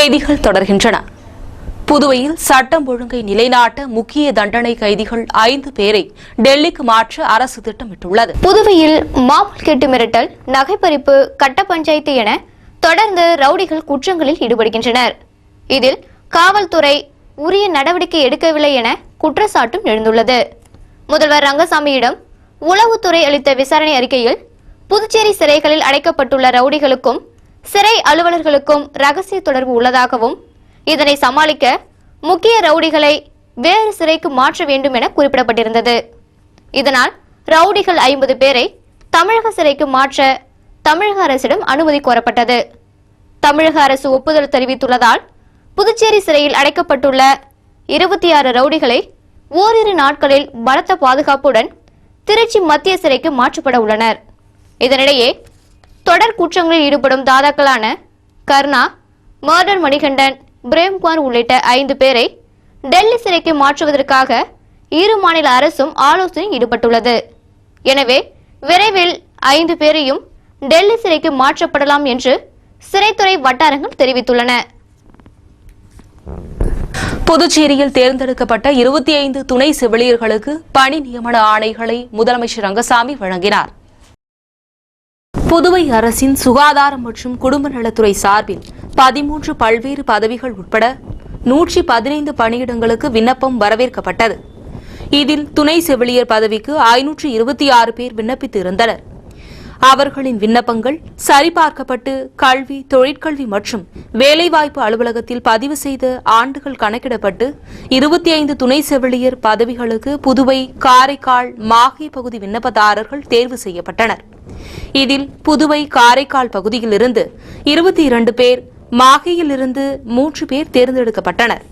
செய்திகள் தொடர்கின்றன. புதுவையில் சட்டம் ஒழுங்கை நிலைநாட்ட முக்கிய தண்டனை கைதிகள் 5 பேரை டெல்லிக்கு மாற்ற அரசு திட்டமிட்டுள்ளது. புதுவையில் மாமூல் கேட்டு மிரட்டல், நகைப்பறிப்பு, கட்ட பஞ்சாயத்து என தொடர்ந்து ரவுடிகள் குற்றங்களில் ஈடுபடுகின்றனர். இதில் காவல்துறை உரிய நடவடிக்கை எடுக்கவில்லை என குற்றச்சாட்டும் எழுந்துள்ளது. முதல்வர் ரங்கசாமியிடம் உளவுத்துறை அளித்த விசாரணை அறிக்கையில் புதுச்சேரி சிறைகளில் அடைக்கப்பட்டுள்ள ரவுடிகளுக்கும் சிறை அலுவலர்களுக்கும் ரகசிய தொடர்பு உள்ளதாகவும் இதனை சமாளிக்க முக்கிய ரவுடிகளை வேறு சிறைக்கு மாற்ற வேண்டும் என குறிப்பிடப்பட்டிருந்தது. இதனால் ரவுடிகள் 50 பேரை தமிழக சிறைக்கு மாற்ற தமிழக அரசிடம் அனுமதி கோரப்பட்டது. தமிழக அரசு ஒப்புதல் தெரிவித்துள்ளதால் புதுச்சேரி சிறையில் அடைக்கப்பட்டுள்ள 26 ரவுடிகளை ஓரிரு நாட்களில் பலத்த பாதுகாப்புடன் திருச்சி மத்திய சிறைக்கு மாற்றப்பட உள்ளனர். இதனிடையே தொடர் குற்றங்களில் ஈடுபடும் தாதாக்களான கர்ணா, மர்டர் மணிகண்டன், பிரேம்குமார் உள்ளிட்ட 5 பேரை டெல்லி சிறைக்கு மாற்றுவதற்காக இரு மாநில அரசும் ஆலோசனை ஈடுபட்டுள்ளது. எனவே விரைவில் 5 பேரையும் டெல்லி சிறைக்கு மாற்றப்படலாம் என்று சிறைத்துறை வட்டாரங்கள் தெரிவித்துள்ளன. புதுச்சேரியில் தேர்ந்தெடுக்கப்பட்ட 25 துணை செவிலியர்களுக்கு பணி நியமன ஆணைகளை முதலமைச்சர் ரங்கசாமி வழங்கினார். புதுவை அரசின் சுகாதாரம் மற்றும் குடும்ப நலத்துறை சார்பில் 13 பல்வேறு பதவிகள் உட்பட 115 பணியிடங்களுக்கு விண்ணப்பம் வரவேற்கப்பட்டது. இதில் துணை செவிலியர் பதவிக்கு 526 பேர் விண்ணப்பித்திருந்தனர். அவர்களின் விண்ணப்பங்கள் சரிபார்க்கப்பட்டு கல்வி, தொழிற்கல்வி மற்றும் வேலைவாய்ப்பு அலுவலகத்தில் பதிவு செய்த ஆண்டுகள் கணக்கிடப்பட்டு 25 துணை செவிலியர் பதவிகளுக்கு புதுவை, காரைக்கால், மாஹே பகுதி விண்ணப்பதாரர்கள் தேர்வு செய்யப்பட்டனர். இதில் புதுவை, காரைக்கால் பகுதியிலிருந்து 22 பேர், மாஹேயிலிருந்து 3 பேர் தேர்ந்தெடுக்கப்பட்டனர்.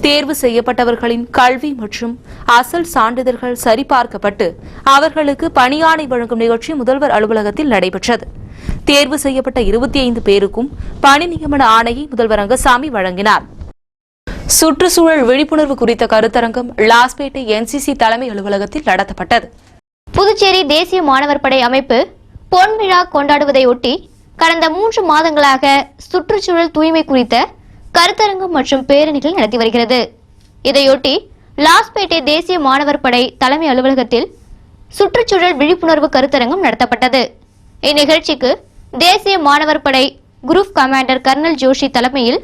தேர்வு செய்யப்பட்டவர்களின் கல்வி மற்றும் அசல் சான்றிதழ்கள் சரிபார்க்கப்பட்டு அவர்களுக்கு பணியாணை வழங்கும் நிகழ்ச்சி முதல்வர் அலுவலகத்தில் நடைபெற்றது. தேர்வு செய்யப்பட்ட 25 பேருக்கும் பணி நியமன ஆணையை முதல்வர் ரங்கசாமி வழங்கினார். சுற்றுச்சூழல் விழிப்புணர்வு குறித்த கருத்தரங்கம் லாஸ்பேட்டை NCC தலைமை அலுவலகத்தில் நடத்தப்பட்டது. புதுச்சேரி தேசிய மாணவர் படை அமைப்பு பொன்விழா கொண்டாடுவதையொட்டி கடந்த 3 மாதங்களாக சுற்றுச்சூழல் தூய்மை குறித்த கருத்தரங்கம் மற்றும் பேரணிகள் நடத்தி வருகிறது. இதையொட்டி லாஸ்பேட்டை தேசிய மாணவர் படை தலைமை அலுவலகத்தில் சுற்றுச்சூழல் விழிப்புணர்வு கருத்தரங்கம் நடத்தப்பட்டது. இந்நிகழ்ச்சிக்கு தேசிய மாணவர் படை குரூப் கமாண்டர் கர்னல் ஜோஷி தலைமையில்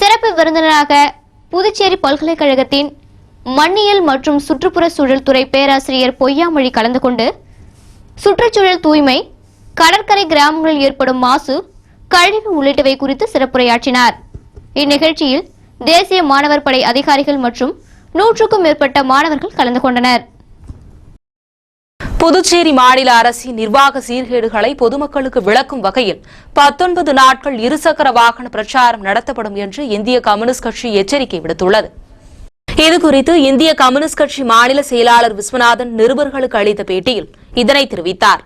சிறப்பு விருந்தினராக புதுச்சேரி பல்கலைக்கழகத்தின் மண்ணியல் மற்றும் சுற்றுப்புற சூழல் துறை பேராசிரியர் பொய்யாமொழி கலந்து கொண்டு சுற்றுச்சூழல் தூய்மை, கடற்கரை கிராமங்களில் ஏற்படும் மாசு, கழிவு உள்ளிட்டவை குறித்து சிறப்புரையாற்றினார். இந்நிகழ்ச்சியில் தேசிய மாணவர் படை அதிகாரிகள் மற்றும் 100க்கும் மேற்பட்ட மாணவர்கள் கலந்து கொண்டனர். புதுச்சேரி மாநில அரசின் நிர்வாக சீர்கேடுகளை பொதுமக்களுக்கு விளக்கும் வகையில் 19 நாட்கள் இருசக்கர வாகன பிரச்சாரம் நடத்தப்படும் என்று இந்திய கம்யூனிஸ்ட் கட்சி எச்சரிக்கை விடுத்துள்ளது. இதுகுறித்து இந்திய கம்யூனிஸ்ட் கட்சி மாநில செயலாளர் விஸ்வநாதன் நிருபர்களுக்கு அளித்த பேட்டியில் இதனை தெரிவித்தார்.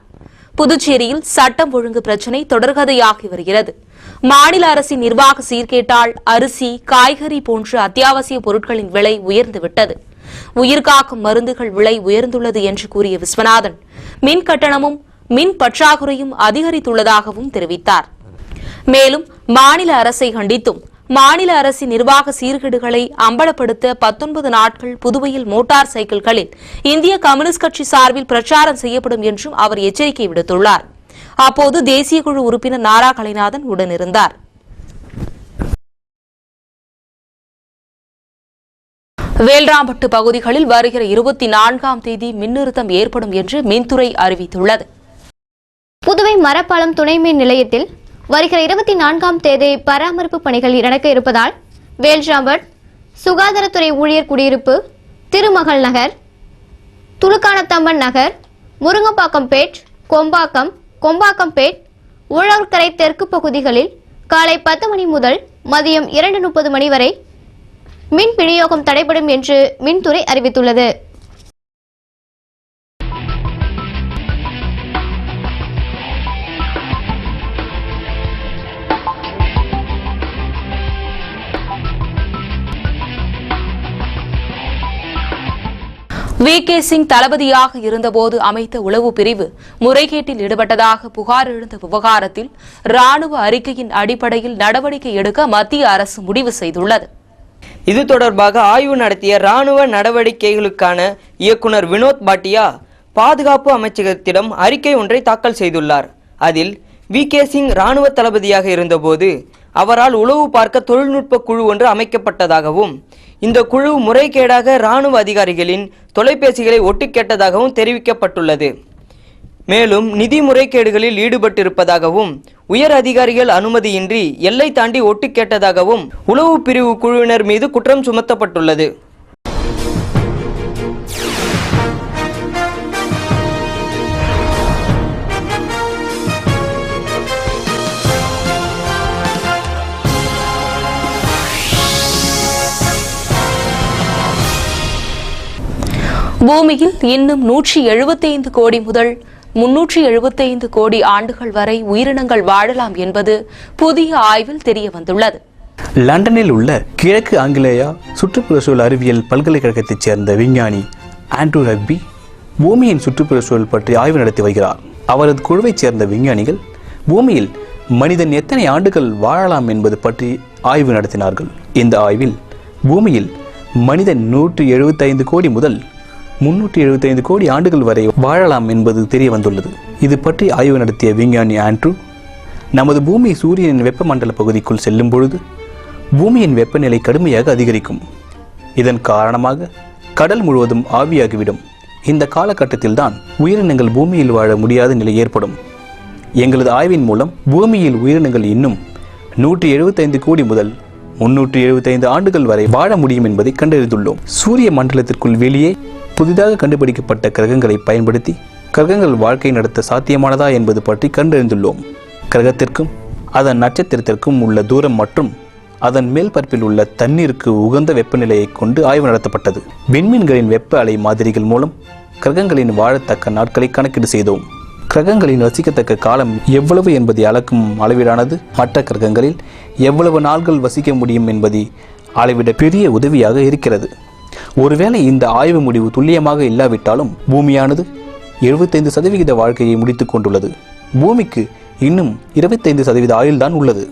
புதுச்சேரியில் சட்டம் ஒழுங்கு பிரச்சினை தொடர்கதையாகி வருகிறது. மாநில அரசின் நிர்வாக சீர்கேட்டால் அரிசி, காய்கறி போன்ற அத்தியாவசிய பொருட்களின் விலை உயர்ந்துவிட்டது. உயிர்காக்கும் மருந்துகள் விலை உயர்ந்துள்ளது என்று கூறிய விஸ்வநாதன், மின் கட்டணமும் மின் பற்றாக்குறையும் அதிகரித்துள்ளதாகவும் தெரிவித்தார். மேலும் மாநில அரசை கண்டித்தும் மாநில அரசின் நிர்வாக சீர்கேடுகளை அம்பலப்படுத்த 19 நாட்கள் புதுவையில் மோட்டார் சைக்கிள்களில் இந்திய கம்யூனிஸ்ட் கட்சி சார்பில் பிரச்சாரம் செய்யப்படும் என்றும் அவர் எச்சரிக்கை விடுத்துள்ளார். அப்போது தேசிய குழு உறுப்பினர் நாரா கலைநாதன் உடனிருந்தார். வேல்ராம்பட்டு பகுதிகளில் வருகிற 24ஆம் தேதி மின்னிறுத்தம் ஏற்படும் என்று மின்துறை அறிவித்துள்ளது. புதுவை மரப்பாலம் துணை மின் நிலையத்தில் வருகிற 24ஆம் தேதி பராமரிப்பு பணிகள் நடக்க இருப்பதால் வேல்ராம்பட், சுகாதாரத்துறை ஊழியர் குடியிருப்பு, திருமகள் நகர், துலுக்கானத்தம்மன் நகர், முருங்கப்பாக்கம்பேட், கொம்பாக்கம்பேட், உழவர்கரை தெற்கு பகுதிகளில் காலை 10 மணி முதல் மதியம் 2:30 மணி வரை மின் விநியோகம் தடைபடும் என்று மின்துறை அறிவித்துள்ளது. வி.கே. சிங் தளபதியாக இருந்தபோது அமைத்த உளவு பிரிவு முறைகேட்டில் ஈடுபட்டதாக புகார் எழுந்த விவகாரத்தில் ராணுவ அறிக்கையின் அடிப்படையில் நடவடிக்கை எடுக்க மத்திய அரசு முடிவு செய்துள்ளது. இது தொடர்பாக ஆய்வு நடத்திய ராணுவ நடவடிக்கைகளுக்கான இயக்குனர் வினோத் பாட்டியா பாதுகாப்பு அமைச்சகத்திடம் அறிக்கை ஒன்றை தாக்கல் செய்துள்ளார். அதில் வி.கே. சிங் ராணுவ தளபதியாக இருந்தபோது அவரால் உளவு பார்க்க தொழில்நுட்ப குழு ஒன்று அமைக்கப்பட்டதாகவும் இந்த குழு முறைகேடாக ராணுவ அதிகாரிகளின் தொலைபேசிகளை ஒட்டு கேட்டதாகவும் தெரிவிக்கப்பட்டுள்ளது. மேலும் நிதி முறைகேடுகளில் ஈடுபட்டிருப்பதாகவும் உயர் அதிகாரிகள் அனுமதியின்றி எல்லை தாண்டி ஒட்டு கேட்டதாகவும் உளவு பிரிவு குழுவினர் மீது குற்றம் சுமத்தப்பட்டுள்ளது. பூமியில் இன்னும் 175 கோடி முதல் 375 கோடி ஆண்டுகள் வரை உயிரினங்கள் வாழலாம் என்பது புதிய ஆய்வில் தெரிய வந்துள்ளது. லண்டனில் உள்ள கிழக்கு ஆங்கிலேயா சுற்றுப்புறச்சூழல் அறிவியல் பல்கலைக்கழகத்தைச் சேர்ந்த விஞ்ஞானி ஆண்ட்ரூ ரக்பி பூமியின் சுற்றுப்புறச்சூழல் பற்றி ஆய்வு நடத்தி வருகிறார். அவரது குழுவைச் சேர்ந்த விஞ்ஞானிகள் பூமியில் மனிதன் எத்தனை ஆண்டுகள் வாழலாம் என்பது பற்றி ஆய்வு நடத்தினார்கள். இந்த ஆய்வில் பூமியில் மனிதன் 175 கோடி முதல் 375 கோடி ஆண்டுகள் வரை வாழலாம் என்பது தெரிய வந்துள்ளது. இது பற்றி ஆய்வு நடத்திய விஞ்ஞானி ஆண்ட்ரூ, நமது பூமி சூரியனின் வெப்பமண்டல பகுதிக்குள் செல்லும் பொழுது பூமியின் வெப்பநிலை கடுமையாக அதிகரிக்கும். இதன் காரணமாக கடல் முழுவதும் ஆவியாகிவிடும். இந்த காலகட்டத்தில்தான் உயிரினங்கள் பூமியில் வாழ முடியாத நிலை ஏற்படும். எங்களது ஆய்வின் மூலம் பூமியில் உயிரினங்கள் இன்னும் 175 கோடி முதல் 375 ஆண்டுகள் வரை வாழ முடியும் என்பதை கண்டறிந்துள்ளோம். சூரிய மண்டலத்திற்குள் வெளியே புதிதாக கண்டுபிடிக்கப்பட்ட கிரகங்களை பயன்படுத்தி கிரகங்கள் வாழ்க்கை நடத்த சாத்தியமானதா என்பது பற்றி கண்டறிந்துள்ளோம். கிரகத்திற்கும் அதன் நட்சத்திரத்திற்கும் உள்ள தூரம் மற்றும் அதன் மேல்பரப்பில் உள்ள தண்ணீருக்கு உகந்த வெப்பநிலையை கொண்டு ஆய்வு நடத்தப்பட்டது. விண்மீன்களின் வெப்ப அலை மாதிரிகள் மூலம் கிரகங்களின் வாழத்தக்க நாட்களை கணக்கீடு செய்தோம். கிரகங்களின் வசிக்கத்தக்க காலம் எவ்வளவு என்பதை அளக்கும் அளவீடானது மற்ற கிரகங்களில் எவ்வளவு நாள்கள் வசிக்க முடியும் என்பதை அளவிட பெரிய உதவியாக இருக்கிறது. ஒருவேளை இந்த ஆய்வு முடிவு துல்லியமாக இல்லாவிட்டாலும் பூமியானது 75% வாழ்க்கையை முடித்துக் கொண்டுள்ளது. பூமிக்கு இன்னும் 25% ஆயுள்தான் உள்ளது.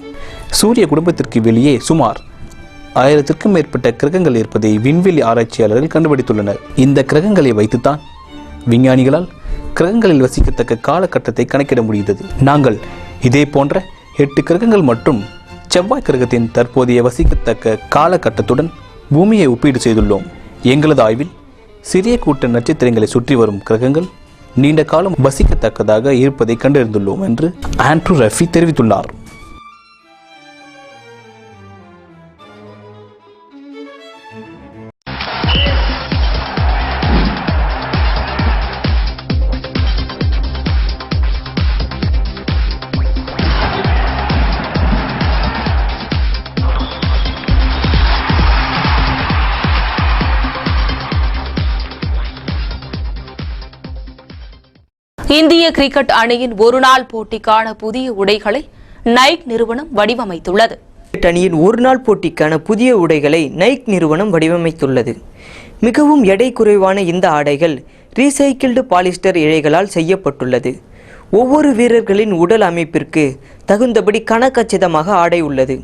சூரிய குடும்பத்திற்கு வெளியே சுமார் 1000க்கும் மேற்பட்ட கிரகங்கள் இருப்பதை விண்வெளி ஆராய்ச்சியாளர்கள் கண்டுபிடித்துள்ளனர். இந்த கிரகங்களை வைத்துத்தான் விஞ்ஞானிகளால் கிரகங்களில் வசிக்கத்தக்க காலகட்டத்தை கணக்கிட முடிந்தது. நாங்கள் இதே போன்ற 8 கிரகங்கள் மற்றும் செவ்வாய் கிரகத்தின் தற்போதைய வசிக்கத்தக்க காலகட்டத்துடன் பூமியை ஒப்பீடு செய்துள்ளோம். எங்களது ஆய்வில் சிறிய கூட்ட நட்சத்திரங்களை சுற்றி வரும் கிரகங்கள் நீண்ட காலம் வசிக்கத்தக்கதாக இருப்பதை கண்டறிந்துள்ளோம் என்று ஆண்ட்ரூ ரஃபி தெரிவித்துள்ளார். இந்திய கிரிக்கெட் அணியின் ஒருநாள் போட்டிக்கான புதிய உடைகளை நைக் நிறுவனம் வடிவமைத்துள்ளது. அணியின் ஒருநாள் போட்டிக்கான புதிய உடைகளை நைக் நிறுவனம் வடிவமைத்துள்ளது. மிகவும் எடை குறைவான இந்த ஆடைகள் ரீசைக்கிள்டு பாலிஸ்டர் இழைகளால் செய்யப்பட்டுள்ளது. ஒவ்வொரு வீரர்களின் உடல் அமைப்பிற்கு தகுந்தபடி கனகச்சிதமாக ஆடை உள்ளது.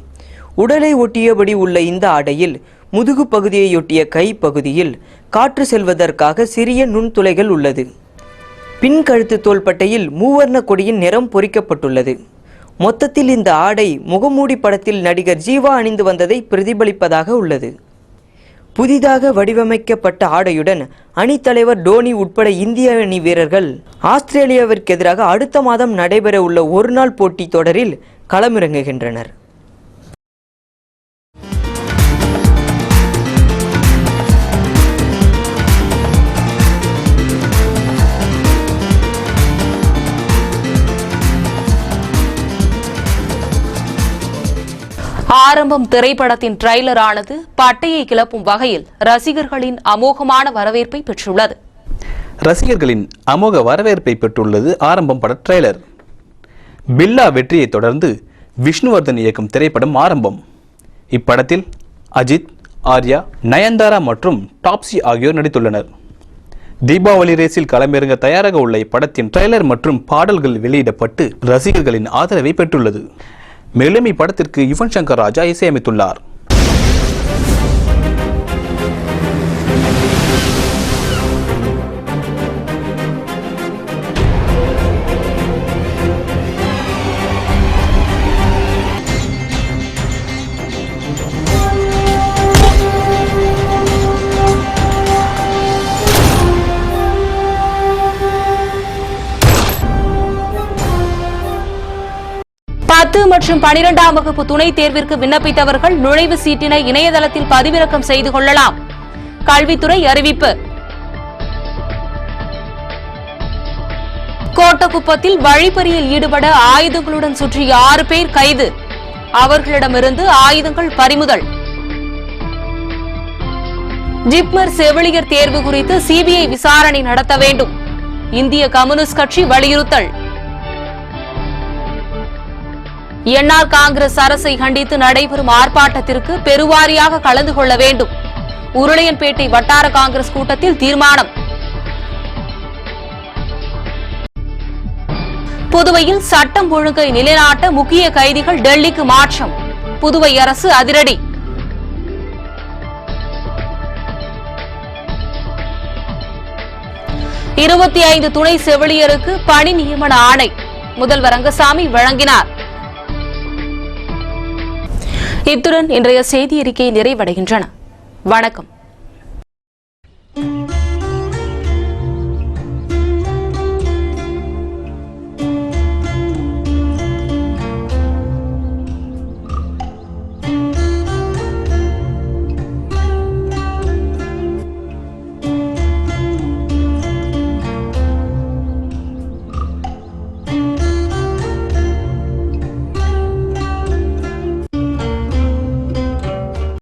உடலை ஒட்டியபடி உள்ள இந்த ஆடையில் முதுகு பகுதியையொட்டிய கை பகுதியில் காற்று செல்வதற்காக சிறிய நுண்துளைகள் உள்ளது. பின் கழுத்து தோள்பட்டையில் மூவர்ண கொடியின் நிறம் பொறிக்கப்பட்டுள்ளது. மொத்தத்தில் இந்த ஆடை முகமூடி படத்தில் நடிகர் ஜீவா அணிந்து வந்ததை பிரதிபலிப்பதாக உள்ளது. புதிதாக வடிவமைக்கப்பட்ட ஆடையுடன் அணித்தலைவர் டோனி உட்பட இந்திய அணி வீரர்கள் ஆஸ்திரேலியாவிற்கு எதிராக அடுத்த மாதம் நடைபெற உள்ள ஒருநாள் போட்டி தொடரில் களமிறங்குகின்றனர். ஆரம்பம் திரைப்படத்தின் ட்ரெய்லர் ஆனது பட்டையை கிளப்பும் வகையில் ரசிகர்களின் அமோகமான வரவேற்பை பெற்றுள்ளது. ரசிகர்களின் அமோக வரவேற்பை பெற்றுள்ளது ஆரம்பம் பட ட்ரெய்லர். பில்லா வெற்றியை தொடர்ந்து விஷ்ணுவர்தன் இயக்கும் திரைப்படம் ஆரம்பம். இப்படத்தில் அஜித், ஆர்யா, நயன்தாரா மற்றும் டாப்ஸி ஆகியோர் நடித்துள்ளனர். தீபாவளி ரேஸில் களமிறங்க தயாராக உள்ள இப்படத்தின் ட்ரெய்லர் மற்றும் பாடல்கள் வெளியிடப்பட்டு ரசிகர்களின் ஆதரவை பெற்றுள்ளது. மேலும் இப்படத்திற்கு யுவன் சங்கர் ராஜா இசையமைத்துள்ளார். மற்றும் 12ஆம் வகுப்பு துணைத் தேர்விற்கு விண்ணப்பித்தவர்கள் நுழைவு சீட்டினை இணையதளத்தில் பதிவிறக்கம் செய்து கொள்ளலாம். கல்வித்துறை அறிவிப்பு. கோட்டக்குப்பத்தில் வழிப்பறியில் ஈடுபட ஆயுதங்களுடன் சுற்றிய 6 பேர் கைது. அவர்களிடமிருந்து ஆயுதங்கள் பறிமுதல். ஜிப்மர் செவிலியர் தேர்வு குறித்து சிபிஐ விசாரணை நடத்த வேண்டும். இந்திய கம்யூனிஸ்ட் கட்சி வலியுறுத்தல். என்ஆர் காங்கிரஸ் அரசை கண்டித்து நடைபெறும் ஆர்ப்பாட்டத்திற்கு பெருவாரியாக கலந்து கொள்ள வேண்டும். உருளையன்பேட்டை வட்டார காங்கிரஸ் கூட்டத்தில் தீர்மானம். புதுவையில் சட்டம் ஒழுங்கை நிலைநாட்ட முக்கிய கைதிகள் டெல்லிக்கு மாற்றம். புதுவை அரசு அதிரடி. இருபத்தி துணை செவிலியருக்கு பணி நியமன ஆணை முதல்வர் ரங்கசாமி வழங்கினார். இத்துடன் இன்றைய செய்தி அறிக்கை நிறைவடைகின்றன. வணக்கம்.